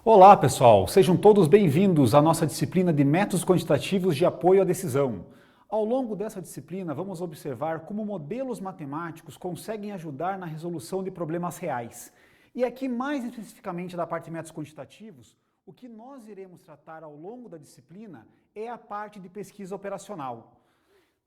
Olá, pessoal! Sejam todos bem-vindos à nossa disciplina de métodos quantitativos de apoio à decisão. Ao longo dessa disciplina, vamos observar como modelos matemáticos conseguem ajudar na resolução de problemas reais. E aqui, mais especificamente da parte de métodos quantitativos, o que nós iremos tratar ao longo da disciplina é a parte de pesquisa operacional.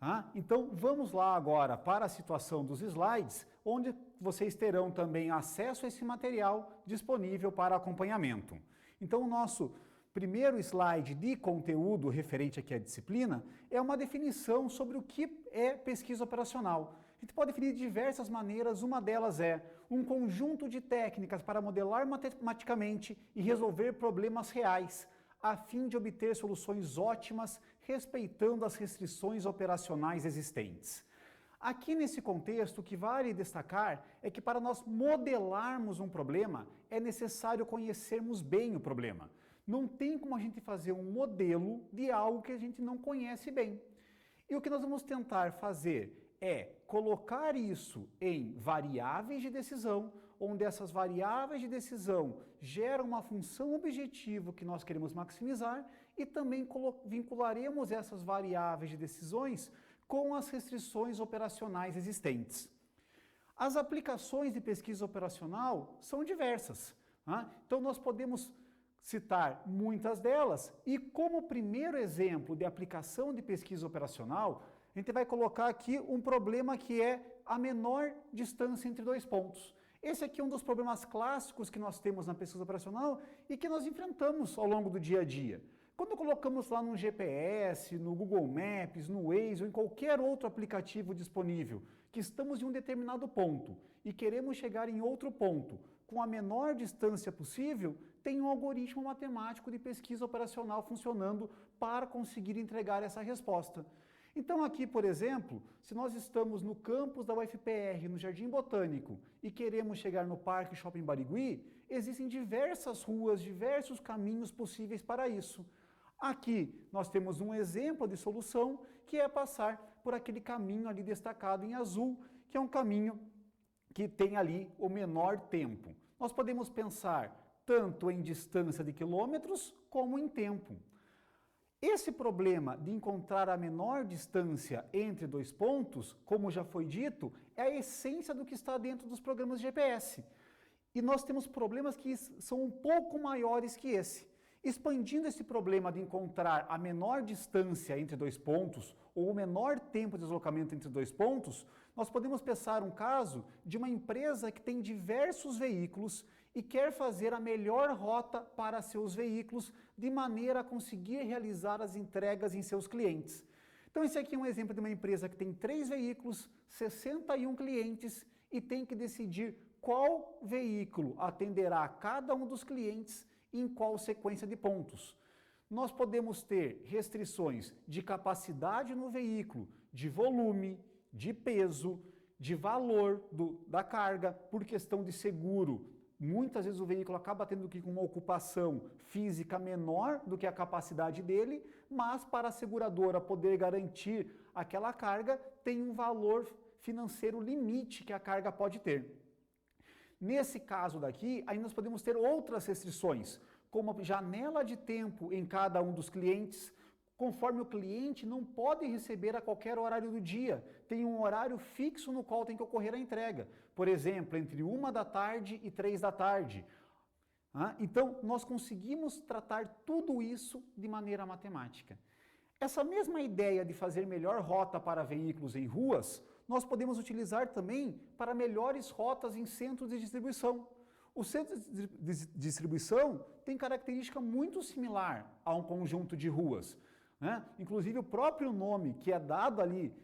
Tá? Então, vamos lá agora para a situação dos slides, onde vocês terão também acesso a esse material disponível para acompanhamento. Então, o nosso primeiro slide de conteúdo referente aqui à disciplina é uma definição sobre o que é pesquisa operacional. A gente pode definir de diversas maneiras, uma delas é um conjunto de técnicas para modelar matematicamente e resolver problemas reais, a fim de obter soluções ótimas, respeitando as restrições operacionais existentes. Aqui nesse contexto, o que vale destacar é que para nós modelarmos um problema, é necessário conhecermos bem o problema. Não tem como a gente fazer um modelo de algo que a gente não conhece bem. E o que nós vamos tentar fazer é colocar isso em variáveis de decisão, onde essas variáveis de decisão geram uma função objetivo que nós queremos maximizar e também vincularemos essas variáveis de decisões com as restrições operacionais existentes. As aplicações de pesquisa operacional são diversas. Então nós podemos citar muitas delas e como primeiro exemplo de aplicação de pesquisa operacional, a gente vai colocar aqui um problema que é a menor distância entre dois pontos. Esse aqui é um dos problemas clássicos que nós temos na pesquisa operacional e que nós enfrentamos ao longo do dia a dia. Quando colocamos lá no GPS, no Google Maps, no Waze ou em qualquer outro aplicativo disponível, que estamos em um determinado ponto e queremos chegar em outro ponto com a menor distância possível, tem um algoritmo matemático de pesquisa operacional funcionando para conseguir entregar essa resposta. Então aqui, por exemplo, se nós estamos no campus da UFPR, no Jardim Botânico, e queremos chegar no Parque Shopping Barigui, existem diversas ruas, diversos caminhos possíveis para isso. Aqui nós temos um exemplo de solução que é passar por aquele caminho ali destacado em azul, que é um caminho que tem ali o menor tempo. Nós podemos pensar tanto em distância de quilômetros como em tempo. Esse problema de encontrar a menor distância entre dois pontos, como já foi dito, é a essência do que está dentro dos programas de GPS. E nós temos problemas que são um pouco maiores que esse. Expandindo esse problema de encontrar a menor distância entre dois pontos ou o menor tempo de deslocamento entre dois pontos, nós podemos pensar um caso de uma empresa que tem diversos veículos e quer fazer a melhor rota para seus veículos de maneira a conseguir realizar as entregas em seus clientes. Então esse aqui é um exemplo de uma empresa que tem 3 veículos, 61 clientes e tem que decidir qual veículo atenderá a cada um dos clientes e em qual sequência de pontos. Nós podemos ter restrições de capacidade no veículo, de volume, de peso, de valor da carga, por questão de seguro. Muitas vezes o veículo acaba tendo que ir com uma ocupação física menor do que a capacidade dele, mas para a seguradora poder garantir aquela carga, tem um valor financeiro limite que a carga pode ter. Nesse caso daqui, aí nós podemos ter outras restrições, como a janela de tempo em cada um dos clientes, conforme o cliente não pode receber a qualquer horário do dia, tem um horário fixo no qual tem que ocorrer a entrega, por exemplo, entre 1 da tarde e 3 da tarde. Então, nós conseguimos tratar tudo isso de maneira matemática. Essa mesma ideia de fazer melhor rota para veículos em ruas, nós podemos utilizar também para melhores rotas em centros de distribuição. O centro de distribuição tem característica muito similar a um conjunto de ruas. Inclusive o próprio nome que é dado ali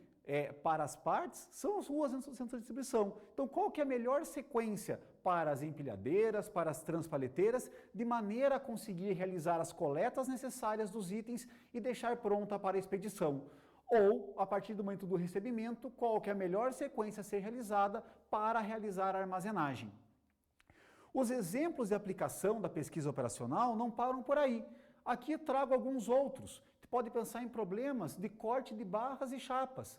para as partes são as ruas no centro de distribuição. Então qual que é a melhor sequência para as empilhadeiras, para as transpaleteiras, de maneira a conseguir realizar as coletas necessárias dos itens e deixar pronta para a expedição? Ou, a partir do momento do recebimento, qual que é a melhor sequência a ser realizada para realizar a armazenagem? Os exemplos de aplicação da pesquisa operacional não param por aí. Aqui trago alguns outros. Você pode pensar em problemas de corte de barras e chapas.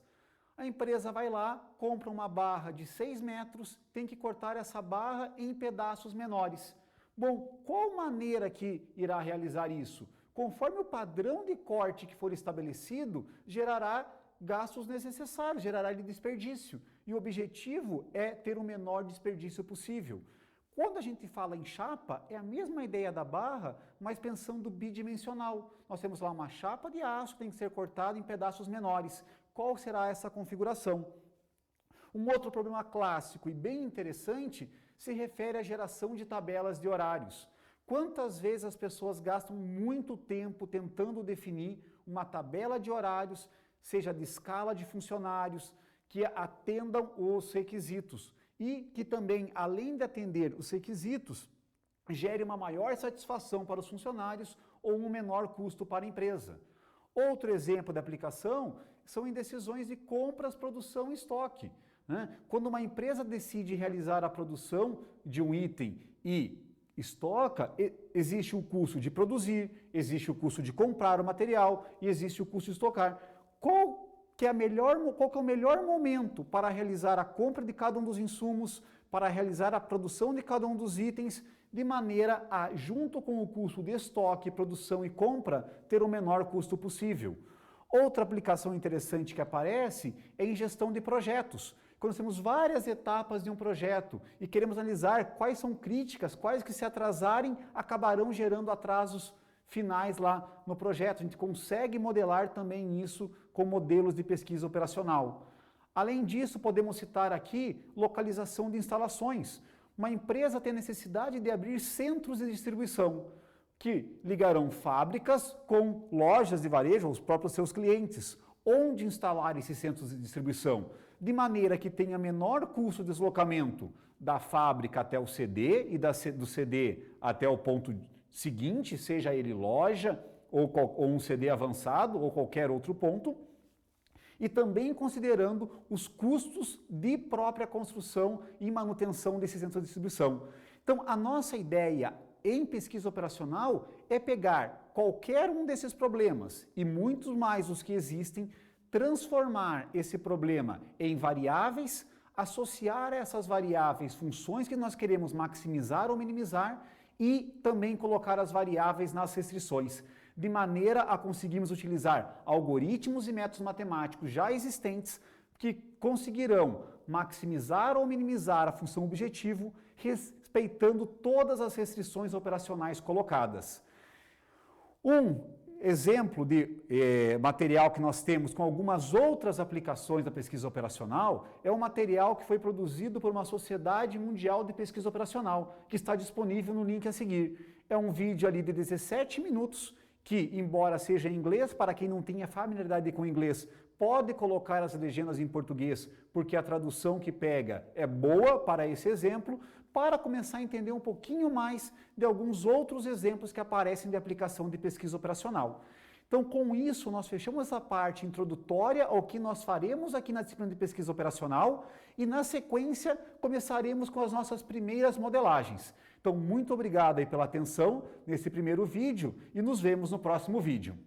A empresa vai lá, compra uma barra de 6 metros, tem que cortar essa barra em pedaços menores. Bom, qual maneira que irá realizar isso? Conforme o padrão de corte que for estabelecido, gerará gastos desnecessários, gerará desperdício. E o objetivo é ter o menor desperdício possível. Quando a gente fala em chapa, é a mesma ideia da barra, mas pensando bidimensional. Nós temos lá uma chapa de aço que tem que ser cortada em pedaços menores. Qual será essa configuração? Um outro problema clássico e bem interessante se refere à geração de tabelas de horários. Quantas vezes as pessoas gastam muito tempo tentando definir uma tabela de horários, seja de escala de funcionários, que atendam os requisitos e que também, além de atender os requisitos, gere uma maior satisfação para os funcionários ou um menor custo para a empresa. Outro exemplo de aplicação são indecisões de compras, produção e estoque. Quando uma empresa decide realizar a produção de um item e estoca, existe o custo de produzir, existe o custo de comprar o material e existe o custo de estocar. Qual que é o melhor momento para realizar a compra de cada um dos insumos, para realizar a produção de cada um dos itens, de maneira a, junto com o custo de estoque, produção e compra, ter o menor custo possível. Outra aplicação interessante que aparece é em gestão de projetos. Quando temos várias etapas de um projeto e queremos analisar quais são críticas, quais que se atrasarem acabarão gerando atrasos finais lá no projeto. A gente consegue modelar também isso com modelos de pesquisa operacional. Além disso, podemos citar aqui localização de instalações. Uma empresa tem necessidade de abrir centros de distribuição, que ligarão fábricas com lojas de varejo, os próprios seus clientes. Onde instalar esses centros de distribuição? De maneira que tenha menor custo de deslocamento da fábrica até o CD e do CD até o ponto seguinte, seja ele loja ou um CD avançado ou qualquer outro ponto, e também considerando os custos de própria construção e manutenção desses centros de distribuição. Então, a nossa ideia em pesquisa operacional é pegar qualquer um desses problemas e muitos mais os que existem, transformar esse problema em variáveis, associar a essas variáveis funções que nós queremos maximizar ou minimizar e também colocar as variáveis nas restrições, de maneira a conseguirmos utilizar algoritmos e métodos matemáticos já existentes que conseguirão maximizar ou minimizar a função objetivo, respeitando todas as restrições operacionais colocadas. Um exemplo de material que nós temos com algumas outras aplicações da pesquisa operacional é um material que foi produzido por uma Sociedade Mundial de Pesquisa Operacional, que está disponível no link a seguir. É um vídeo ali de 17 minutos, que, embora seja em inglês, para quem não tenha familiaridade com inglês, pode colocar as legendas em português, porque a tradução que pega é boa para esse exemplo, para começar a entender um pouquinho mais de alguns outros exemplos que aparecem de aplicação de pesquisa operacional. Então, com isso, nós fechamos essa parte introdutória ao que nós faremos aqui na disciplina de pesquisa operacional e, na sequência, começaremos com as nossas primeiras modelagens. Então, muito obrigado aí pela atenção nesse primeiro vídeo e nos vemos no próximo vídeo.